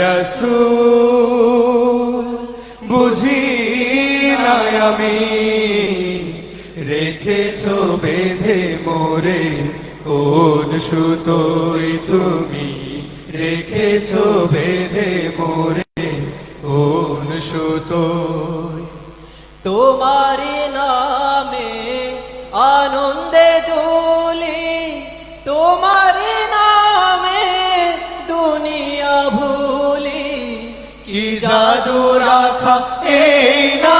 রাসূল বুঝি না আমি, রেখেছো বেঁধে মোরে কোন সুতোয় তুমি, রেখেছো বেঁধে মোরে কোন সুতোয়। তোমার নামে আনন্দে দুলি, তোমার নামে দুনিয়া ভুলি, কি জাদু রাখা এই না